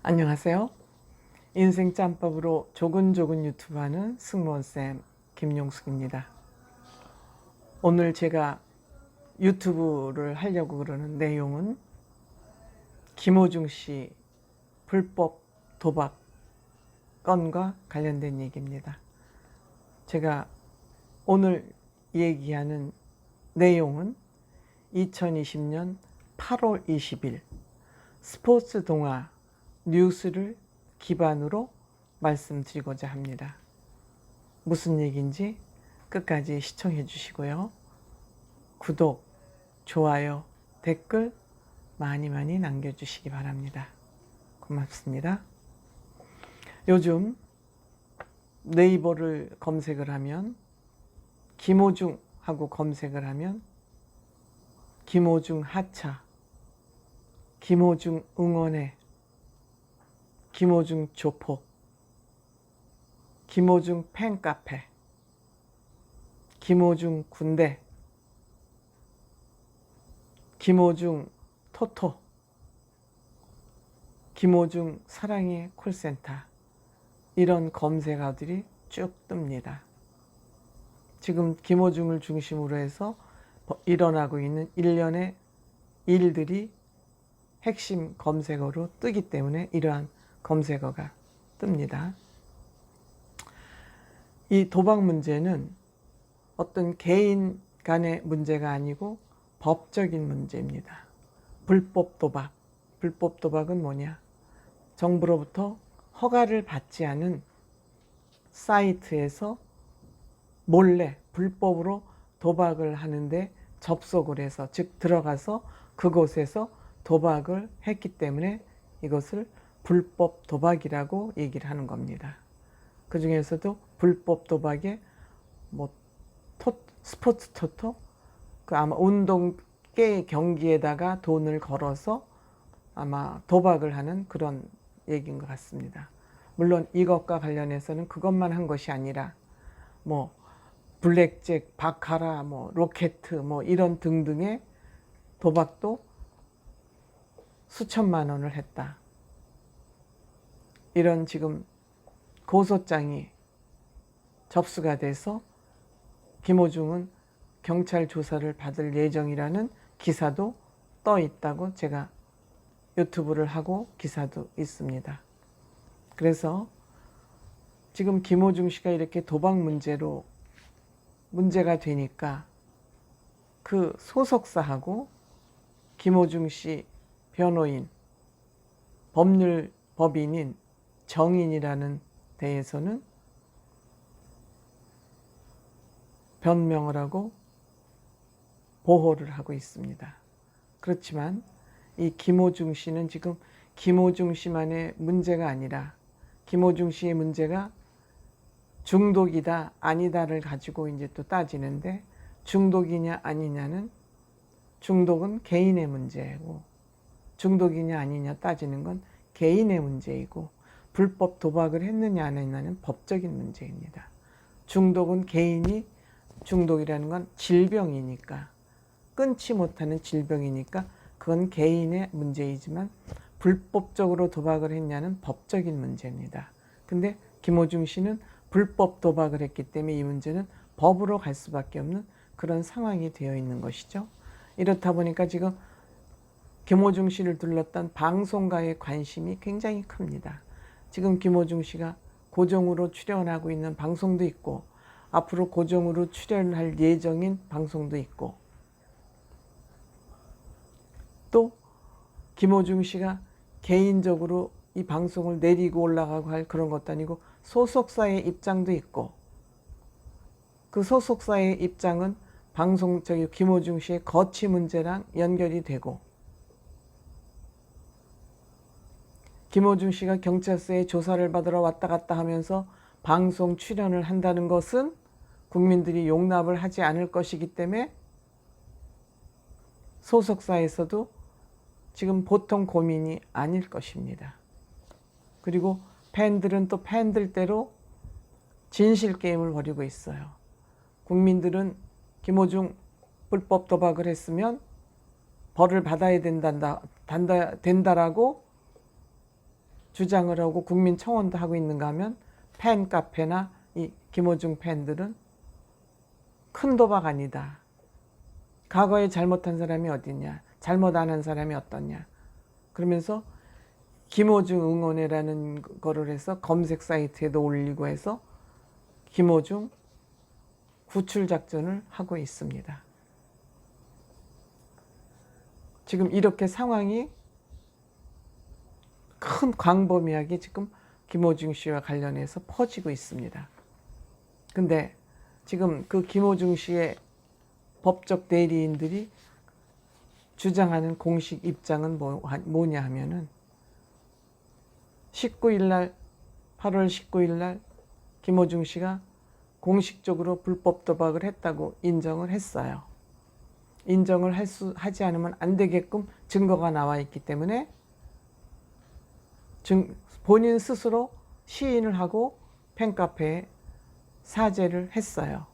안녕하세요. 인생 짬밥으로 조근조근 유튜브하는 승무원쌤 김용숙입니다. 오늘 제가 유튜브를 하려고 그러는 내용은 김호중 씨 불법 도박 건과 관련된 얘기입니다. 제가 오늘 얘기하는 내용은 2020년 8월 20일 스포츠 동화 뉴스를 기반으로 말씀드리고자 합니다. 무슨 얘기인지 끝까지 시청해 주시고요. 구독, 좋아요, 댓글 많이 남겨주시기 바랍니다. 고맙습니다. 요즘 네이버를 검색을 하면 김호중 하고 검색을 하면 김호중 하차, 김호중 응원해, 김호중 조폭, 김호중 팬카페, 김호중 군대, 김호중 토토, 김호중 사랑의 콜센터, 이런 검색어들이 쭉 뜹니다. 지금 김호중을 중심으로 해서 일어나고 있는 일련의 일들이 핵심 검색어로 뜨기 때문에 이러한 검색어가 뜹니다. 이 도박 문제는 어떤 개인 간의 문제가 아니고 법적인 문제입니다. 불법 도박. 불법 도박은 뭐냐? 정부로부터 허가를 받지 않은 사이트에서 몰래 불법으로 도박을 하는데 접속을 해서, 즉 들어가서 그곳에서 도박을 했기 때문에 이것을 불법 도박이라고 얘기를 하는 겁니다. 그 중에서도 불법 도박에 스포츠 토토, 아마 운동 경기에다가 돈을 걸어서 아마 도박을 하는 그런 얘기인 것 같습니다. 물론 이것과 관련해서는 그것만 한 것이 아니라 블랙잭, 바카라, 로켓, 이런 등등의 도박도 수천만 원을 했다. 이런 지금 고소장이 접수가 돼서 김호중은 경찰 조사를 받을 예정이라는 기사도 떠 있다고 제가 유튜브를 하고 기사도 있습니다. 그래서 지금 김호중 씨가 이렇게 도박 문제로 문제가 되니까 그 소속사하고 김호중 씨 변호인, 법인인 정인이라는 데에서는 변명을 하고 보호를 하고 있습니다. 그렇지만 이 김호중 씨는 지금 김호중 씨만의 문제가 아니라 김호중 씨의 문제가 중독이다 아니다를 가지고 이제 또 따지는데, 중독이냐 아니냐는, 중독은 개인의 문제고 중독이냐 아니냐 따지는 건 개인의 문제이고, 불법 도박을 했느냐 안 했느냐는 법적인 문제입니다. 중독은 개인이, 중독이라는 건 질병이니까, 끊지 못하는 질병이니까 그건 개인의 문제이지만 불법적으로 도박을 했냐는 법적인 문제입니다. 근데 김호중 씨는 불법 도박을 했기 때문에 이 문제는 법으로 갈 수밖에 없는 그런 상황이 되어 있는 것이죠. 이렇다 보니까 지금 김호중 씨를 둘렀던 방송가의 관심이 굉장히 큽니다. 지금 김호중 씨가 고정으로 출연하고 있는 방송도 있고, 앞으로 고정으로 출연할 예정인 방송도 있고, 또 김호중 씨가 개인적으로 이 방송을 내리고 올라가고 할 그런 것도 아니고 소속사의 입장도 있고, 그 소속사의 입장은 김호중 씨의 거취 문제랑 연결이 되고, 김호중 씨가 경찰서에 조사를 받으러 왔다 갔다 하면서 방송 출연을 한다는 것은 국민들이 용납을 하지 않을 것이기 때문에 소속사에서도 지금 보통 고민이 아닐 것입니다. 그리고 팬들은 또 팬들대로 진실 게임을 벌이고 있어요. 국민들은 김호중 불법 도박을 했으면 벌을 받아야 된다라고 주장을 하고 국민청원도 하고 있는가 하면 팬카페나 이 김어중 팬들은 큰 도박 아니다. 과거에 잘못한 사람이 어디냐. 잘못 안 한 사람이 어떠냐. 그러면서 김어중 응원회라는 거를 해서 검색 사이트에도 올리고 해서 김어중 구출 작전을 하고 있습니다. 지금 이렇게 상황이 큰 광범위하게 지금 김어중 씨와 관련해서 퍼지고 있습니다. 근데 지금 그 김어중 씨의 법적 대리인들이 주장하는 공식 입장은 뭐냐 하면은 19일 날 8월 19일 날 김어중 씨가 공식적으로 불법 도박을 했다고 인정을 했어요. 인정을 하지 않으면 안 되게끔 증거가 나와 있기 때문에 본인 스스로 시인을 하고 팬카페에 사죄를 했어요.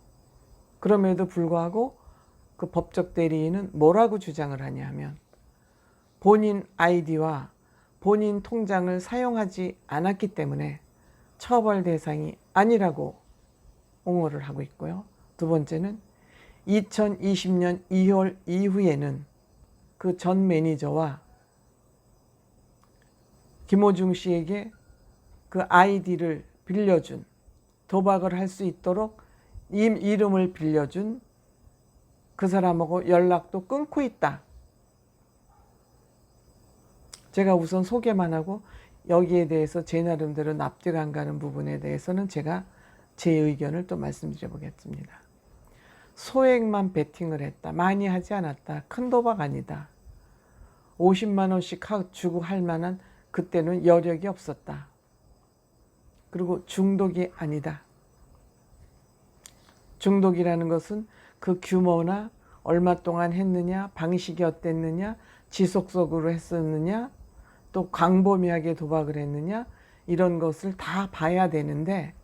그럼에도 불구하고 그 법적 대리인은 뭐라고 주장을 하냐 하면 본인 아이디와 본인 통장을 사용하지 않았기 때문에 처벌 대상이 아니라고 옹호를 하고 있고요. 두 번째는 2020년 2월 이후에는 그 전 매니저와 김어중 씨에게 그 아이디를 빌려준, 도박을 할 수 있도록 이름을 빌려준 그 사람하고 연락도 끊고 있다. 제가 우선 소개만 하고 여기에 대해서 제 나름대로 납득 안 가는 부분에 대해서는 제가 제 의견을 또 말씀드려 보겠습니다. 소액만 베팅을 했다. 많이 하지 않았다. 큰 도박 아니다. 50만 원씩 주고 할 만한 그때는 여력이 없었다. 그리고 중독이 아니다. 중독이라는 것은 그 규모나 얼마 동안 했느냐, 방식이 어땠느냐, 지속적으로 했었느냐, 또 광범위하게 도박을 했느냐, 이런 것을 다 봐야 되는데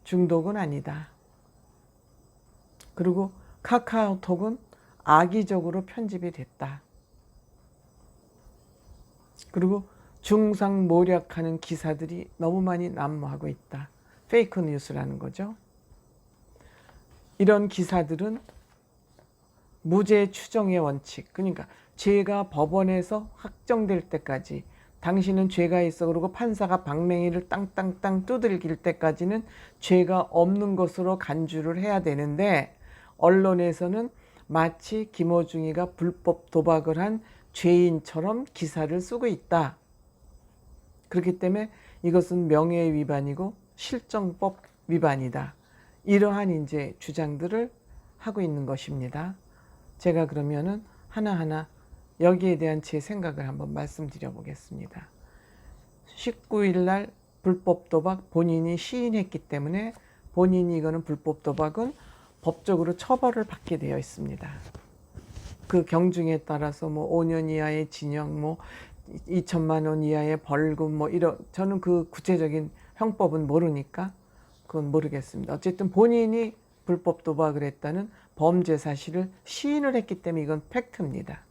중독은 아니다. 그리고 카카오톡은 악의적으로 편집이 됐다. 그리고 중상모략하는 기사들이 너무 많이 난무하고 있다. 페이크 뉴스라는 거죠. 이런 기사들은 무죄 추정의 원칙, 그러니까 죄가 법원에서 확정될 때까지 당신은 죄가 있어 그러고 판사가 방맹이를 땅땅땅 두들길 때까지는 죄가 없는 것으로 간주를 해야 되는데 언론에서는 마치 김어중이가 불법 도박을 한 죄인처럼 기사를 쓰고 있다. 그렇기 때문에 이것은 명예 위반이고 실정법 위반이다. 이러한 이제 주장들을 하고 있는 것입니다. 제가 그러면은 하나하나 여기에 대한 제 생각을 한번 말씀드려 보겠습니다. 19일 날 불법 도박 본인이 시인했기 때문에 본인이 이거는 불법 도박은 법적으로 처벌을 받게 되어 있습니다. 그 경중에 따라서 뭐 5년 이하의 징역, 뭐 2천만 원 이하의 벌금, 뭐 이런, 저는 그 구체적인 형법은 모르니까 그건 모르겠습니다. 어쨌든 본인이 불법 도박을 했다는 범죄 사실을 시인을 했기 때문에 이건 팩트입니다.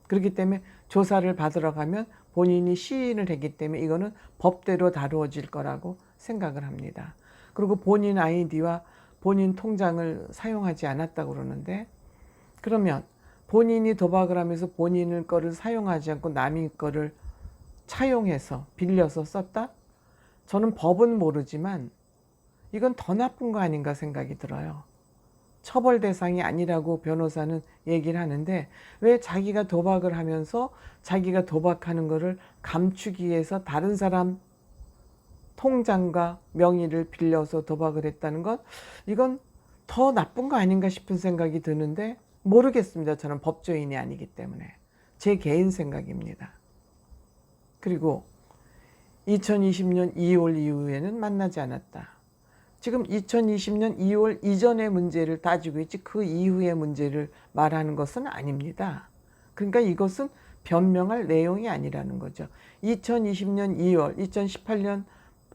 그렇기 때문에 조사를 받으러 가면 본인이 시인을 했기 때문에 이거는 법대로 다루어질 거라고 생각을 합니다. 그리고 본인 아이디와 본인 통장을 사용하지 않았다고 그러는데, 그러면 본인이 도박을 하면서 본인의 거를 사용하지 않고 남의 거를 차용해서 빌려서 썼다? 저는 법은 모르지만 이건 더 나쁜 거 아닌가 생각이 들어요. 처벌 대상이 아니라고 변호사는 얘기를 하는데 왜 자기가 도박을 하면서 자기가 도박하는 거를 감추기 위해서 다른 사람 통장과 명의를 빌려서 도박을 했다는 것, 이건 더 나쁜 거 아닌가 싶은 생각이 드는데 모르겠습니다. 저는 법조인이 아니기 때문에. 제 개인 생각입니다. 그리고 2020년 2월 이후에는 만나지 않았다. 지금 2020년 2월 이전의 문제를 따지고 있지 그 이후의 문제를 말하는 것은 아닙니다. 그러니까 이것은 변명할 내용이 아니라는 거죠. 2020년 2월, 2018년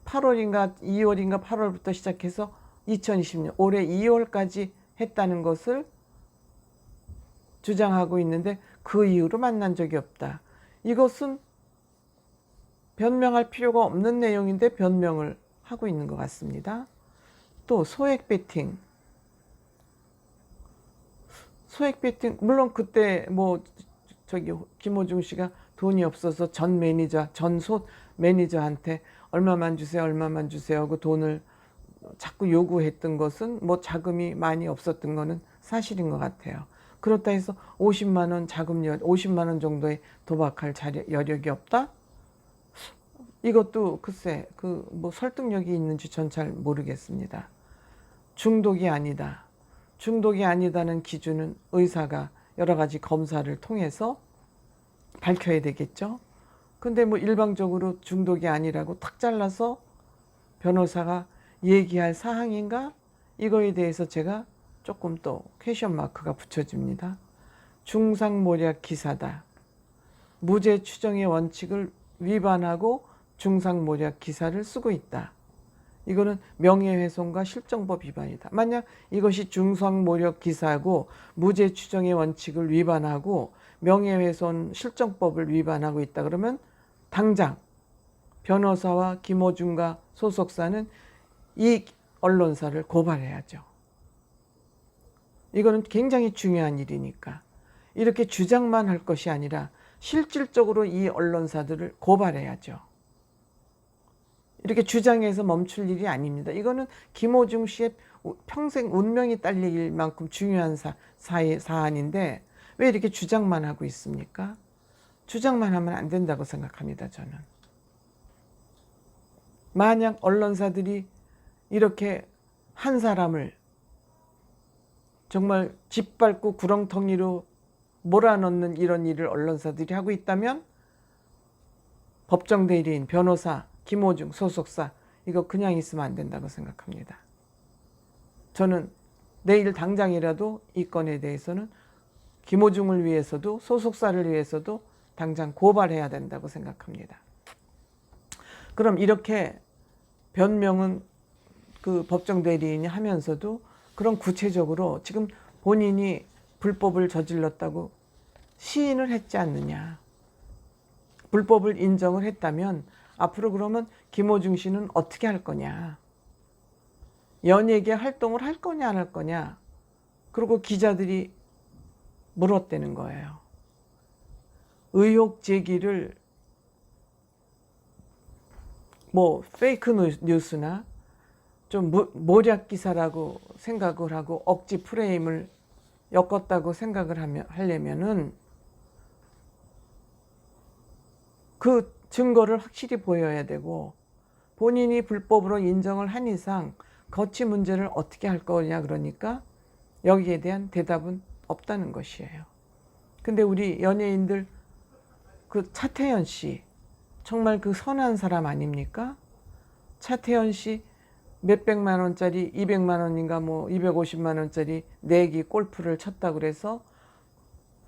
8월인가 2월인가 8월부터 시작해서 2020년 올해 2월까지 했다는 것을 주장하고 있는데 그 이후로 만난 적이 없다. 이것은 변명할 필요가 없는 내용인데 변명을 하고 있는 것 같습니다. 또 소액 베팅. 소액 베팅, 물론 그때 뭐 저기 김호중 씨가 돈이 없어서 전 매니저한테 얼마만 주세요, 얼마만 주세요 하고 돈을 자꾸 요구했던 것은 뭐 자금이 많이 없었던 거는 사실인 것 같아요. 그렇다 해서 50만 원 자금 50만 원 정도의 도박할 여력이 없다? 이것도 글쎄 그 뭐 설득력이 있는지 전 잘 모르겠습니다. 중독이 아니다. 중독이 아니다는 기준은 의사가 여러 가지 검사를 통해서 밝혀야 되겠죠. 근데 뭐 일방적으로 중독이 아니라고 탁 잘라서 변호사가 얘기할 사항인가? 이거에 대해서 제가 조금 또 퀘션 마크가 붙여집니다. 중상모략 기사다. 무죄 추정의 원칙을 위반하고 중상모략 기사를 쓰고 있다. 이거는 명예훼손과 실정법 위반이다. 만약 이것이 중상모략 기사고 무죄 추정의 원칙을 위반하고 명예훼손 실정법을 위반하고 있다 그러면 당장 변호사와 김호중과 소속사는 이 언론사를 고발해야죠. 이거는 굉장히 중요한 일이니까 이렇게 주장만 할 것이 아니라 실질적으로 이 언론사들을 고발해야죠. 이렇게 주장해서 멈출 일이 아닙니다. 이거는 김호중 씨의 평생 운명이 딸릴 만큼 중요한 사안인데 왜 이렇게 주장만 하고 있습니까? 주장만 하면 안 된다고 생각합니다, 저는. 만약 언론사들이 이렇게 한 사람을 정말 짓밟고 구렁텅이로 몰아넣는 이런 일을 언론사들이 하고 있다면 법정 대리인, 변호사, 김호중, 소속사 이거 그냥 있으면 안 된다고 생각합니다. 저는 내일 당장이라도 이 건에 대해서는 김호중을 위해서도 소속사를 위해서도 당장 고발해야 된다고 생각합니다. 그럼 이렇게 변명은 그 법정 대리인이 하면서도 그럼 구체적으로 지금 본인이 불법을 저질렀다고 시인을 했지 않느냐. 불법을 인정을 했다면 앞으로 그러면 김호중 씨는 어떻게 할 거냐. 연예계 활동을 할 거냐 안 할 거냐. 그리고 기자들이 물었다는 거예요. 의혹 제기를 뭐 페이크 뉴스나 좀 모략 기사라고 생각을 하고 억지 프레임을 엮었다고 생각을 하려면은 그 증거를 확실히 보여야 되고 본인이 불법으로 인정을 한 이상 거치 문제를 어떻게 할 거냐 그러니까 여기에 대한 대답은 없다는 것이에요. 근데 우리 연예인들 그 차태현 씨 정말 그 선한 사람 아닙니까? 차태현 씨 몇백만 원짜리 200만 원인가 뭐 250만 원짜리 내기 골프를 쳤다고 그래서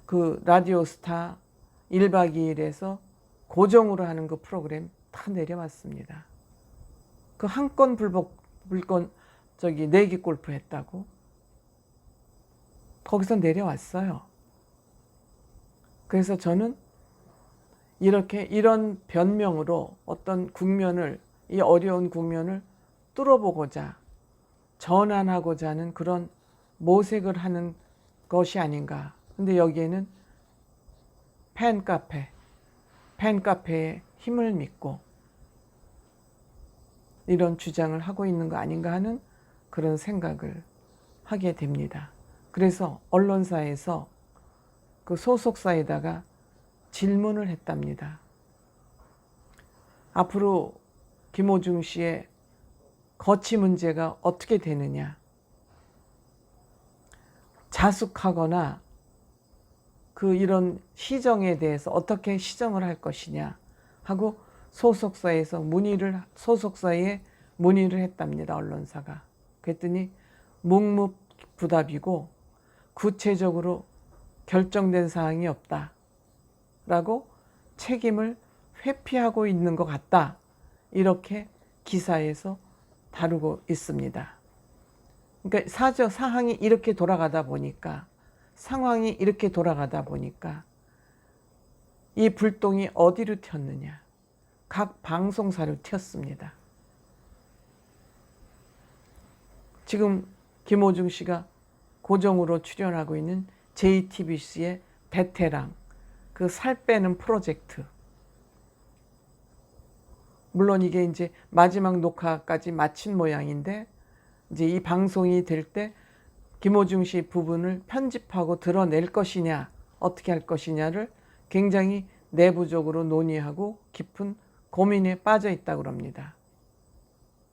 그 라디오스타 1박 2일에서 고정으로 하는 그 프로그램 다 내려왔습니다. 그 한 건 불건 저기 내기 골프 했다고 거기서 내려왔어요. 그래서 저는 이런 변명으로 어떤 국면을 이 어려운 국면을 뚫어보고자 전환하고자 하는 그런 모색을 하는 것이 아닌가. 근데 여기에는 팬카페의 힘을 믿고 이런 주장을 하고 있는 거 아닌가 하는 그런 생각을 하게 됩니다. 그래서 언론사에서 그 소속사에다가 질문을 했답니다. 앞으로 김호중 씨의 거치 문제가 어떻게 되느냐. 자숙하거나 그 이런 시정에 대해서 어떻게 시정을 할 것이냐 하고 소속사에 문의를 했답니다. 언론사가. 그랬더니 묵묵부답이고 구체적으로 결정된 사항이 없다 라고 책임을 회피하고 있는 것 같다. 이렇게 기사에서 다루고 있습니다. 그러니까 상황이 이렇게 돌아가다 보니까 이 불똥이 어디로 튀었느냐. 각 방송사를 튀었습니다. 지금 김호중 씨가 고정으로 출연하고 있는 JTBC의 베테랑, 그 살 빼는 프로젝트. 물론 이게 이제 마지막 녹화까지 마친 모양인데, 이제 이 방송이 될 때 김호중 씨 부분을 편집하고 드러낼 것이냐, 어떻게 할 것이냐를 굉장히 내부적으로 논의하고 깊은 고민에 빠져 있다고 합니다.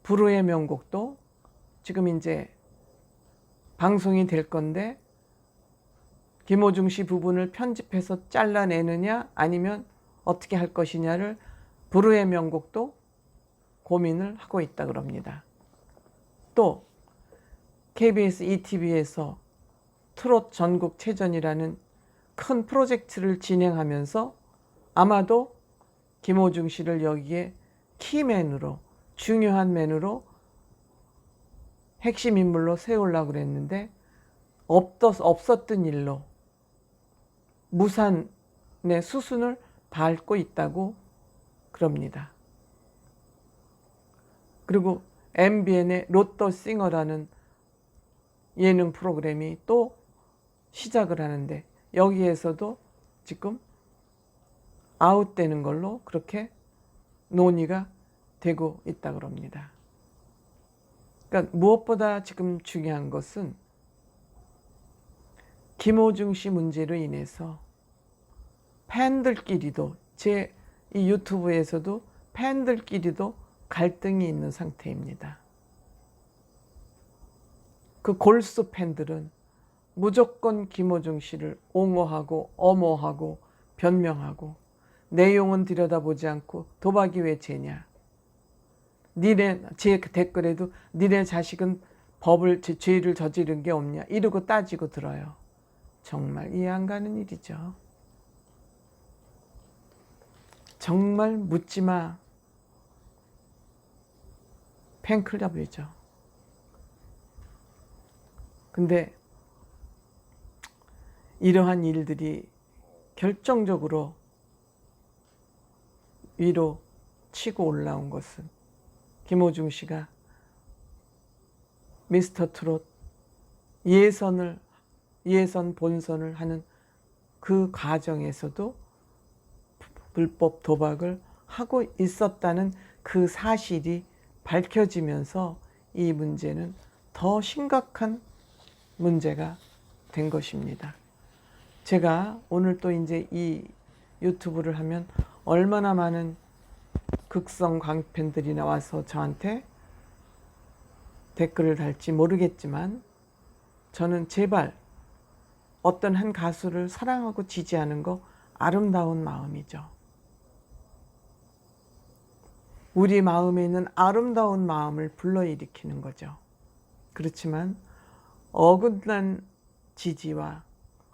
불후의 명곡도 지금 이제 방송이 될 건데, 김호중 씨 부분을 편집해서 잘라내느냐 아니면 어떻게 할 것이냐를 불후의 명곡도 고민을 하고 있다고 합니다. 또 KBS ETV에서 트롯 전국체전이라는 큰 프로젝트를 진행하면서 아마도 김호중 씨를 여기에 키맨으로, 중요한 맨으로 핵심 인물로 세우려고 그랬는데 없었던 일로 무산의 수순을 밟고 있다고 그럽니다. 그리고 MBN의 로또싱어라는 예능 프로그램이 또 시작을 하는데 여기에서도 지금 아웃되는 걸로 그렇게 논의가 되고 있다고 합니다. 그러니까 무엇보다 지금 중요한 것은 김호중 씨 문제로 인해서 팬들끼리도, 제 이 유튜브에서도 팬들끼리도 갈등이 있는 상태입니다. 그 골수 팬들은 무조건 김호중 씨를 옹호하고 엄호하고 변명하고, 내용은 들여다보지 않고 도박이 왜 죄냐, 제 댓글에도 니네 자식은 죄를 저지른 게 없냐 이러고 따지고 들어요. 정말 이해 안 가는 일이죠. 정말 묻지마 팬클럽이죠. 근데 이러한 일들이 결정적으로 위로 치고 올라온 것은 김호중 씨가 미스터 트롯 예선 본선을 하는 그 과정에서도 불법 도박을 하고 있었다는 그 사실이 밝혀지면서 이 문제는 더 심각한 문제가 된 것입니다. 제가 오늘 또 이제 이 유튜브를 하면 얼마나 많은 극성 광팬들이 나와서 저한테 댓글을 달지 모르겠지만, 저는 제발 어떤 한 가수를 사랑하고 지지하는 거 아름다운 마음이죠. 우리 마음에 있는 아름다운 마음을 불러일으키는 거죠. 그렇지만 어긋난 지지와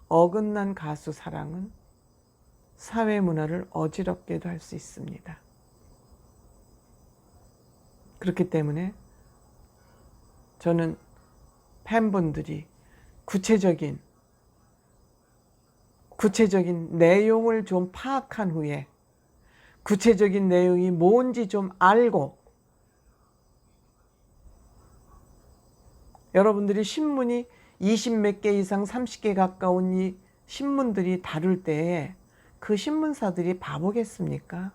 어긋난 가수 사랑은 사회 문화를 어지럽게도 할 수 있습니다. 그렇기 때문에 저는 팬분들이 구체적인 내용을 좀 파악한 후에, 구체적인 내용이 뭔지 좀 알고, 여러분들이 신문이 20몇 개 이상 30개 가까운 이 신문들이 다룰 때에 그 신문사들이 바보겠습니까?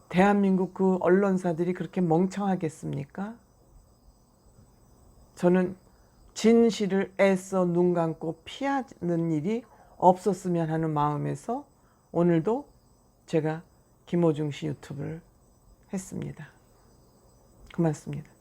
대한민국 그 언론사들이 그렇게 멍청하겠습니까? 저는 진실을 애써 눈 감고 피하는 일이 없었으면 하는 마음에서 오늘도 제가 김호중 씨 유튜브를 했습니다. 고맙습니다.